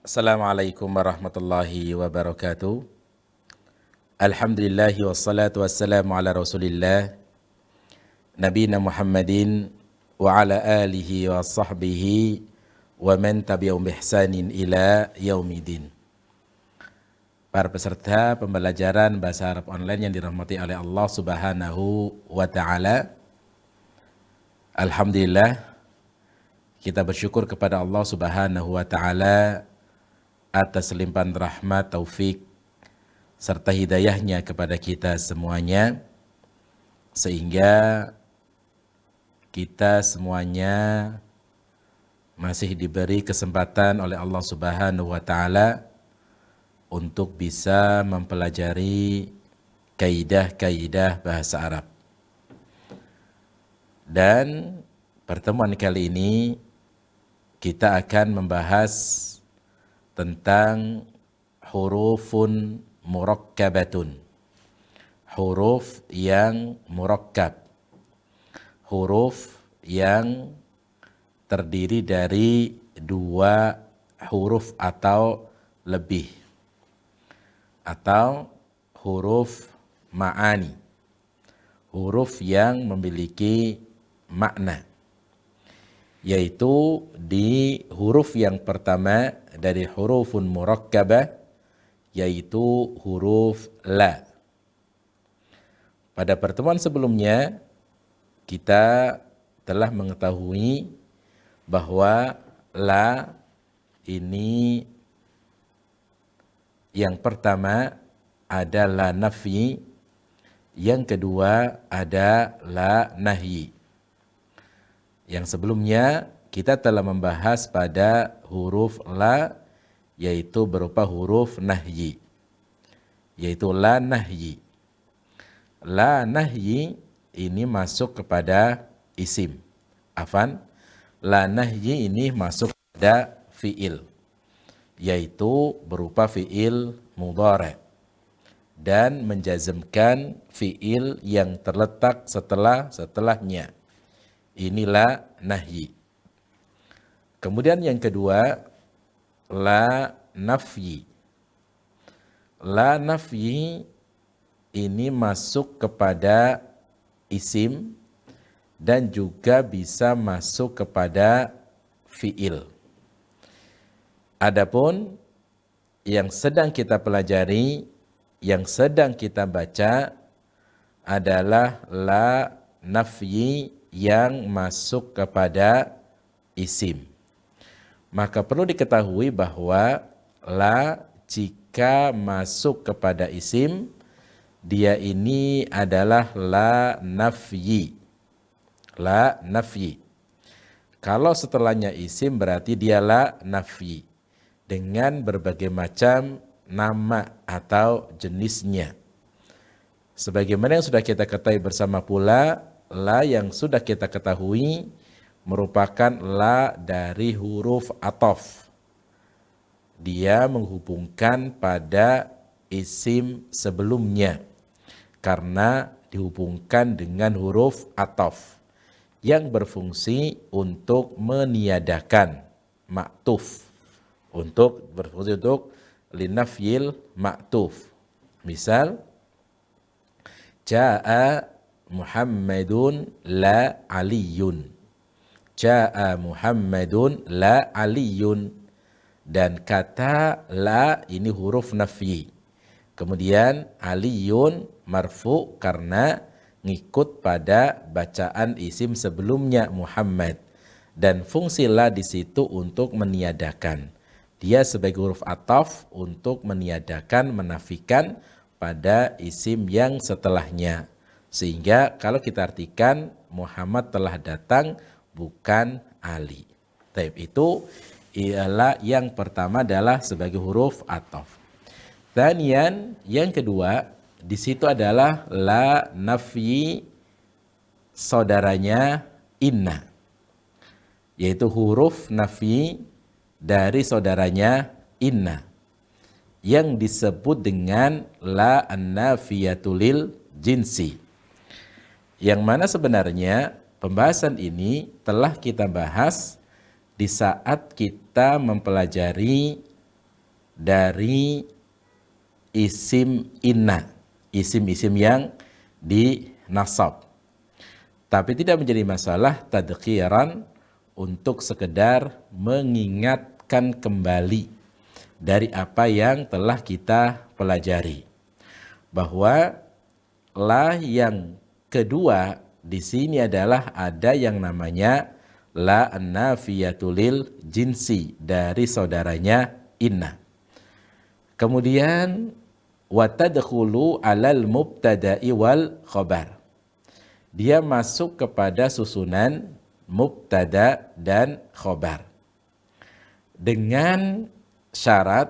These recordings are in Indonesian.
Assalamualaikum warahmatullahi wabarakatuh. Alhamdulillahi wassalatu wassalamu ala rasulillah Nabina Muhammadin wa ala alihi wa sahbihi wa man tabi'um bihsanin ila yaumidin. Para peserta pembelajaran bahasa Arab online yang dirahmati oleh Allah Subhanahu wa taala. Alhamdulillah kita bersyukur kepada Allah Subhanahu wa taala atas limpahan rahmat, taufik, serta hidayahnya kepada kita semuanya, sehingga kita semuanya masih diberi kesempatan oleh Allah Subhanahu wa taala untuk bisa mempelajari kaidah-kaidah bahasa Arab. Dan pertemuan kali ini kita akan membahas tentang hurufun murakkabatun, huruf yang murakkab, huruf yang terdiri dari dua huruf atau lebih, atau huruf ma'ani, huruf yang memiliki makna, yaitu di huruf yang pertama dari hurufun murakkabah, yaitu huruf la. Pada pertemuan sebelumnya kita telah mengetahui bahwa la ini yang pertama ada la nafyi, yang kedua ada la nahyi. Yang sebelumnya kita telah membahas pada huruf la, yaitu berupa huruf nahyi, yaitu la nahyi. La nahyi ini masuk kepada isim. Afan, la nahyi ini masuk pada fiil, yaitu berupa fiil mudhari' dan menjazmkan fiil yang terletak setelahnya. Inilah nahyi. Kemudian yang kedua, la nafyi. La nafyi ini masuk kepada isim dan juga bisa masuk kepada fiil. Adapun yang sedang kita pelajari, yang sedang kita baca adalah la nafyi yang masuk kepada isim. Maka perlu diketahui bahwa la jika masuk kepada isim, dia ini adalah la nafyi. La nafyi. Kalau setelahnya isim berarti dia la nafyi dengan berbagai macam nama atau jenisnya. Sebagaimana yang sudah kita ketahui bersama pula, la yang sudah kita ketahui merupakan la dari huruf ataf. Dia menghubungkan pada isim sebelumnya karena dihubungkan dengan huruf ataf yang berfungsi untuk meniadakan maktuf, berfungsi untuk linafyil maktuf. Misal, Ja'a Muhammadun la aliyun. Ja'a Muhammadun la aliyun. Dan kata la ini huruf nafyi. Kemudian aliyun marfu karena ngikut pada bacaan isim sebelumnya Muhammad. Dan fungsi la di situ untuk meniadakan. Dia sebagai huruf ataf untuk meniadakan, menafikan pada isim yang setelahnya. Sehingga kalau kita artikan Muhammad telah datang, bukan Ali. Taib itu ialah yang pertama adalah sebagai huruf ataf. Tanian yang kedua di situ adalah la nafyi saudaranya inna, yaitu huruf nafyi dari saudaranya inna yang disebut dengan la an-nafiyatulil jinsi. Yang mana sebenarnya pembahasan ini telah kita bahas di saat kita mempelajari dari isim inna, isim-isim yang dinasab. Tapi tidak menjadi masalah tadkiran untuk sekedar mengingatkan kembali dari apa yang telah kita pelajari. Bahwa la yang kedua di sini adalah ada yang namanya la an-nafiyatu lil jinsi dari saudaranya inna. Kemudian wa tadkhulu 'alal mubtada'i wal khabar. Dia masuk kepada susunan mubtada dan khobar dengan syarat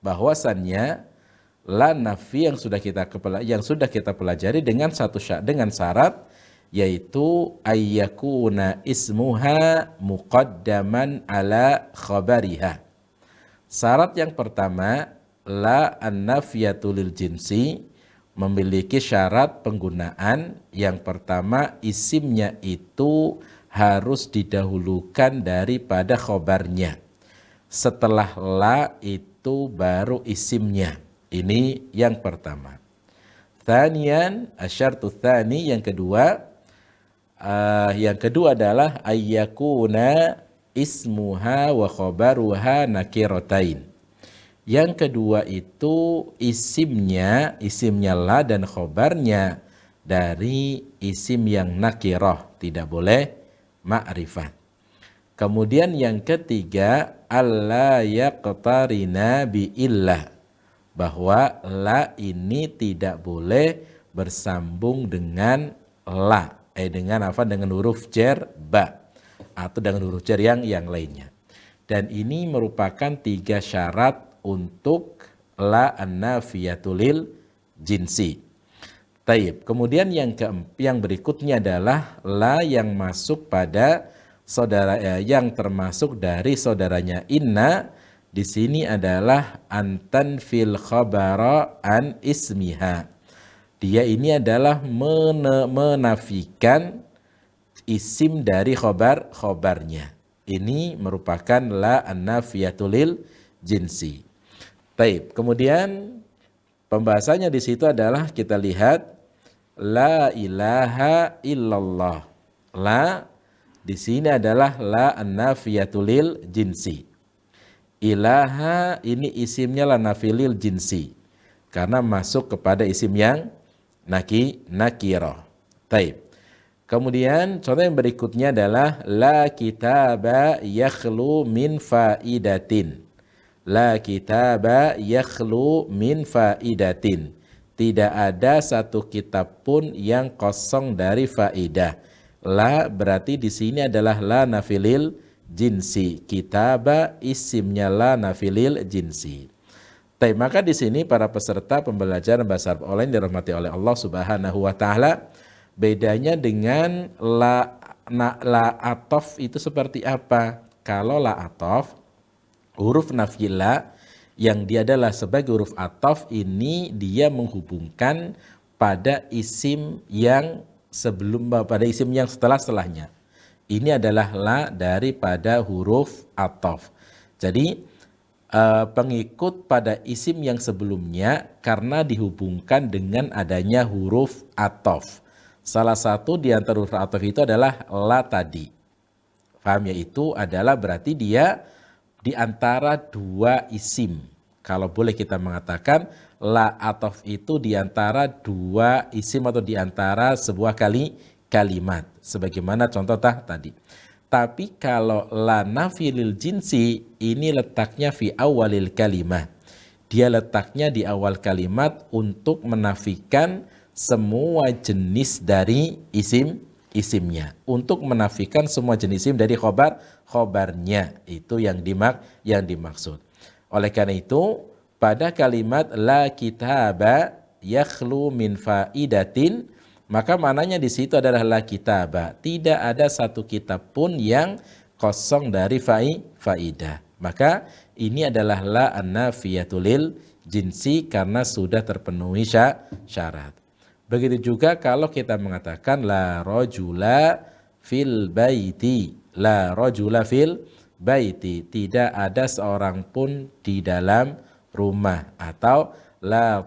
bahwasannya la nafi yang sudah kita pelajari dengan dengan syarat yaitu ayyakuna ismuha muqaddaman ala khabariha. Syarat yang pertama, la an-nafiyatu lil jinsi memiliki syarat penggunaan. Yang pertama, isimnya itu harus didahulukan daripada khobarnya. Setelah la itu baru isimnya. Ini yang pertama. Thaniyan, asyartu thani, yang kedua adalah ayyakuna ismuha wa khobaruha nakiratain. Yang kedua itu isimnya la dan khobarnya dari isim yang nakirah, tidak boleh ma'rifah. Kemudian yang ketiga, alla yaqtarina bi illah, bahwa la ini tidak boleh bersambung dengan la, dengan huruf jar ba atau dengan huruf jar yang lainnya. Dan ini merupakan 3 syarat untuk la an-nafiyatu lil jinsi. Taib. Kemudian yang berikutnya adalah la yang masuk pada yang termasuk dari saudaranya inna. Di sini adalah antan fil khabara an ismiha. Dia ini adalah menafikan isim dari khobarnya. Ini merupakan la an-nafiyatu lil jinsi. Baik, kemudian pembahasannya di situ adalah kita lihat la ilaha illallah. La di sini adalah la an-nafiyatu lil jinsi. Ilaha ini isimnya la nafilil jinsi karena masuk kepada isim yang nakirah. Baik. Kemudian contoh yang berikutnya adalah la kitaba yakhlu min faidatin. La kitaba yakhlu min faidatin. Tidak ada satu kitab pun yang kosong dari faidah. La berarti di sini adalah la nafilil jinsi. Kitaba isimnya la nafilil jinsi. Maka di sini para peserta pembelajaran bahasa Arab online dirahmati oleh Allah Subhanahu wa taala, bedanya dengan la atof itu seperti apa? Kalau la atof, huruf nafila yang dia adalah sebagai huruf atof ini dia menghubungkan pada isim yang pada isim yang setelahnya. Ini adalah la daripada huruf atof. Jadi pengikut pada isim yang sebelumnya karena dihubungkan dengan adanya huruf atof. Salah satu di antara huruf atof itu adalah la tadi. Paham ya? Itu adalah berarti dia di antara 2 isim. Kalau boleh kita mengatakan la atof itu di antara 2 isim atau di antara sebuah kalimat. Sebagaimana contoh tadi. Tapi kalau la nafilil jinsi ini letaknya fi awalil kalimah. Dia letaknya di awal kalimat untuk menafikan semua jenis dari isimnya. Untuk menafikan semua jenis isim dari khobarnya. Itu yang dimaksud. Oleh karena itu, pada kalimat la kitaba yakhlu min faidatin, maka maknanya di situ adalah la kitaba. Tidak ada satu kitab pun yang kosong dari faidah. Maka ini adalah la an-nafiyatu lil jinsi karena sudah terpenuhi syarat. Begitu juga kalau kita mengatakan la rajula fil baiti. La rajula fil baiti. Tidak ada seorang pun di dalam rumah, atau la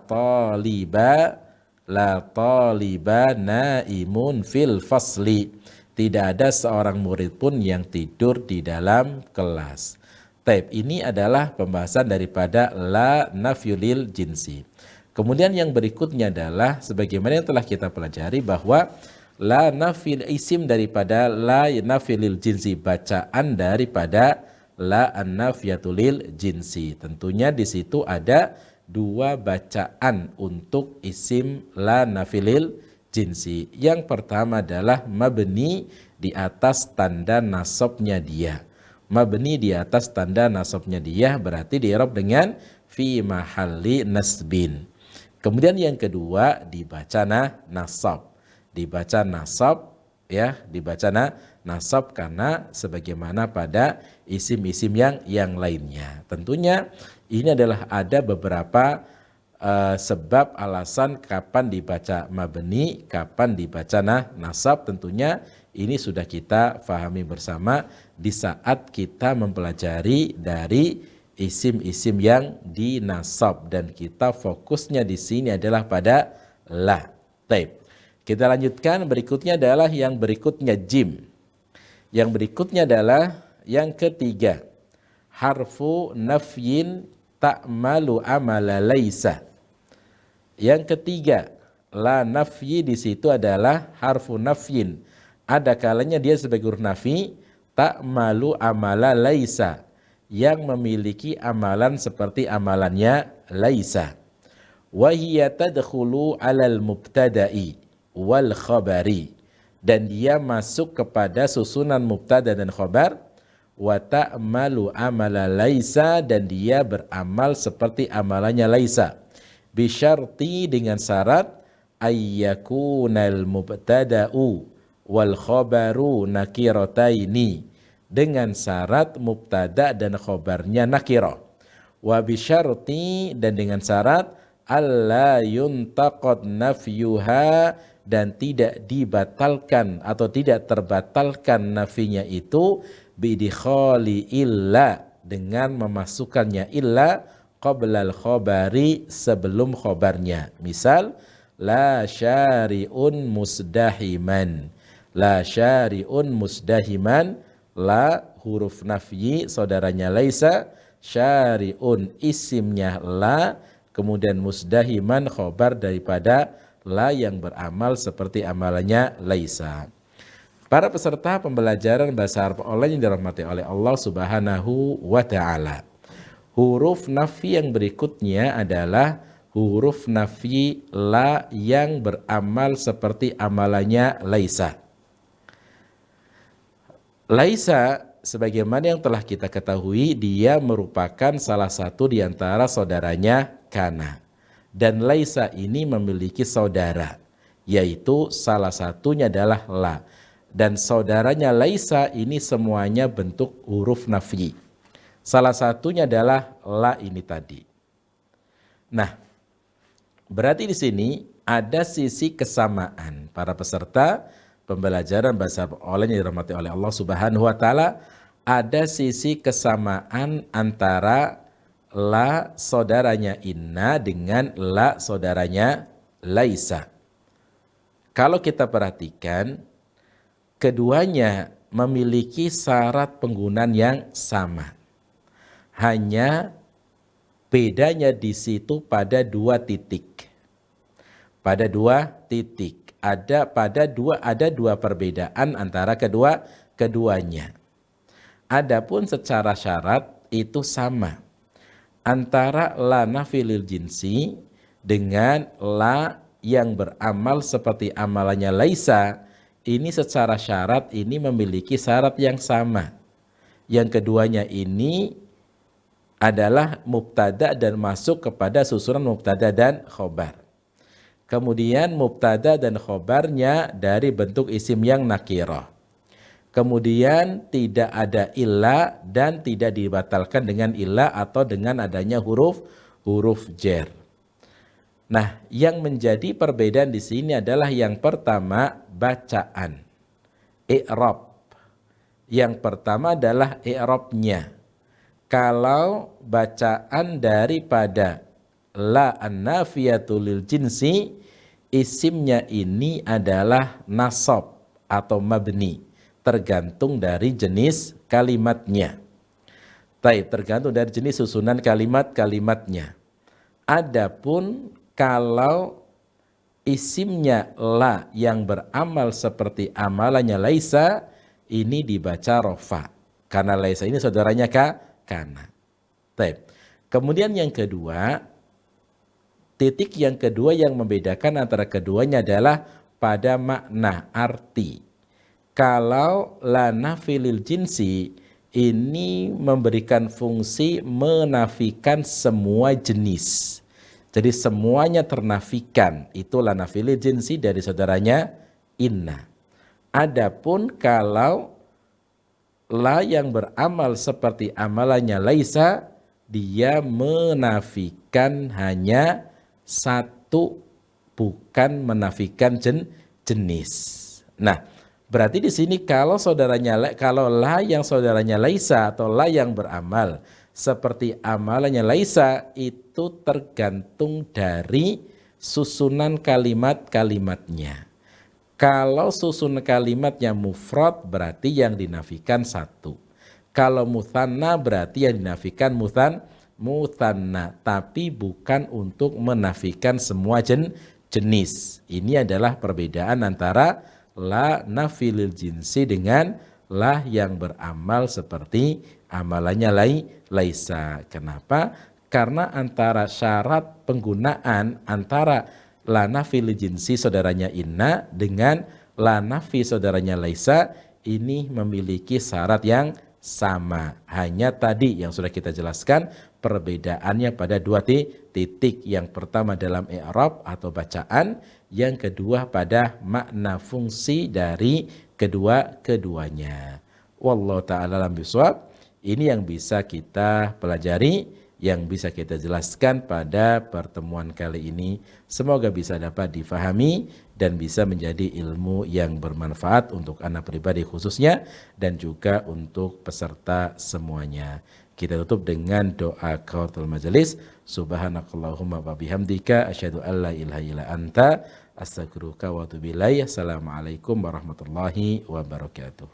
taliba naimun fil fasli, tidak ada seorang murid pun yang tidur di dalam kelas. Taib, ini adalah pembahasan daripada la nafyulil jinsi. Kemudian yang berikutnya adalah sebagaimana yang telah kita pelajari bahwa la nafil isim daripada la nafilil jinsi, bacaan daripada la an-nafiyatulil jinsi. Tentunya di situ ada dua bacaan untuk isim la nafilil jinsi. Yang pertama adalah mabni di atas tanda nasabnya dia. Mabni di atas tanda nasabnya dia berarti di-i'rab dengan fi mahalli nasbin. Kemudian yang kedua dibaca nasab. Dibaca nasab ya, dibaca nasab karena sebagaimana pada isim-isim yang lainnya. Tentunya ini adalah ada beberapa sebab alasan kapan dibaca mabni, kapan dibaca nasab. Tentunya ini sudah kita fahami bersama di saat kita mempelajari dari isim-isim yang dinasab, dan kita fokusnya di sini adalah pada la. Taib. Kita lanjutkan, berikutnya adalah yang berikutnya jim. Yang berikutnya adalah yang ketiga, harfu nafyin ta'malu amala laisa. Yang ketiga, la nafyi di situ adalah harfu nafyin. Ada kalanya dia sebagai huruf nafi, ta'malu amala laisa, yang memiliki amalan seperti amalannya laisa. Wa hiya tadkhulu 'alal mubtada'i wal khabari, dan dia masuk kepada susunan mubtada dan khabar. Wa ta'malu amala laisa, dan dia beramal seperti amalannya laisa. Bisyarti, dengan syarat ayyakunal mubtada'u wal khabaru nakirataini, dengan syarat mubtada dan khobarnya nakirah. Wa bisyarti, dan dengan syarat alla yuntaqad nafyuha, dan tidak dibatalkan atau tidak terbatalkan nafinya itu bidkhali illa, dengan memasukkannya illa qablal khobari, sebelum khobarnya. Misal la syari'un musdahiman, la syari'un musdahiman, la huruf nafyi saudaranya laisa, syari'un isimnya la, kemudian musdahiman khobar daripada la yang beramal seperti amalannya laisa. Para peserta pembelajaran bahasa Arab online yang dirahmati oleh Allah Subhanahu wa taala. Huruf nafi yang berikutnya adalah huruf nafi la yang beramal seperti amalannya laisa. Laisa, sebagaimana yang telah kita ketahui, dia merupakan salah satu di antara saudaranya kana. Dan laisa ini memiliki saudara, yaitu salah satunya adalah la. Dan saudaranya laisa ini semuanya bentuk huruf nafi. Salah satunya adalah la ini tadi. Nah, berarti di sini ada sisi kesamaan. Para peserta pembelajaran bahasa online yang dirahmati oleh Allah Subhanahu wa taala, ada sisi kesamaan antara la saudaranya inna dengan la saudaranya laisa. Kalau kita perhatikan, keduanya memiliki syarat penggunaan yang sama. Hanya bedanya di situ pada dua titik. Pada dua titik. Ada dua perbedaan antara keduanya. Adapun secara syarat itu sama. Antara la nafilil jinsi dengan la yang beramal seperti amalannya laisa, ini secara syarat ini memiliki syarat yang sama. Yang keduanya ini adalah mubtada dan masuk kepada susunan mubtada dan khobar. Kemudian mubtada dan khobarnya dari bentuk isim yang nakirah. Kemudian tidak ada illa dan tidak dibatalkan dengan illa atau dengan adanya huruf jar. Nah, yang menjadi perbedaan di sini adalah yang pertama bacaan, i'rab. Yang pertama adalah i'rabnya. kalau bacaan daripada la an-nafiyatu lil jinsi, isimnya ini adalah nasab atau mabni, tergantung dari jenis kalimatnya. Tergantung dari jenis susunan kalimat-kalimatnya. Adapun kalau isimnya la yang beramal seperti amalannya laisa, ini dibaca rofa. Karena laisa ini saudaranya kana. Kemudian yang kedua, titik yang kedua yang membedakan antara keduanya adalah pada makna arti. Kalau la nafilil jinsi ini memberikan fungsi menafikan semua jenis. Jadi semuanya ternafikan. Itu la nafilil jinsi dari saudaranya inna. Adapun kalau la yang beramal seperti amalannya laisa, dia menafikan hanya satu, bukan menafikan jenis. Nah, berarti di sini kalau la yang saudaranya laisa atau la yang beramal seperti amalannya laisa, itu tergantung dari susunan kalimat-kalimatnya. Kalau susun kalimatnya mufrad, berarti yang dinafikan satu. Kalau mutsanna, berarti yang dinafikan mutsanna, tapi bukan untuk menafikan semua jenis. Ini adalah perbedaan antara la nafilil jinsi dengan la yang beramal seperti amalannya laisa. Kenapa? Karena antara syarat penggunaan antara la nafi jinsi saudaranya inna dengan la nafi saudaranya laisa ini memiliki syarat yang sama. Hanya tadi yang sudah kita jelaskan perbedaannya pada dua titik. Yang pertama dalam i'rab atau bacaan, yang kedua pada makna fungsi dari keduanya. Wallahu ta'ala alam bisawab. Ini yang bisa kita pelajari, yang bisa kita jelaskan pada pertemuan kali ini. Semoga bisa dapat difahami dan bisa menjadi ilmu yang bermanfaat untuk anak pribadi khususnya dan juga untuk peserta semuanya. Kita tutup dengan doa kafatul majelis. Subhanakallahumma wa bihamdika asyhadu an la ilaha illa anta astaghfiruka wa atubu ilaik. Assalamualaikum warahmatullahi wabarakatuh.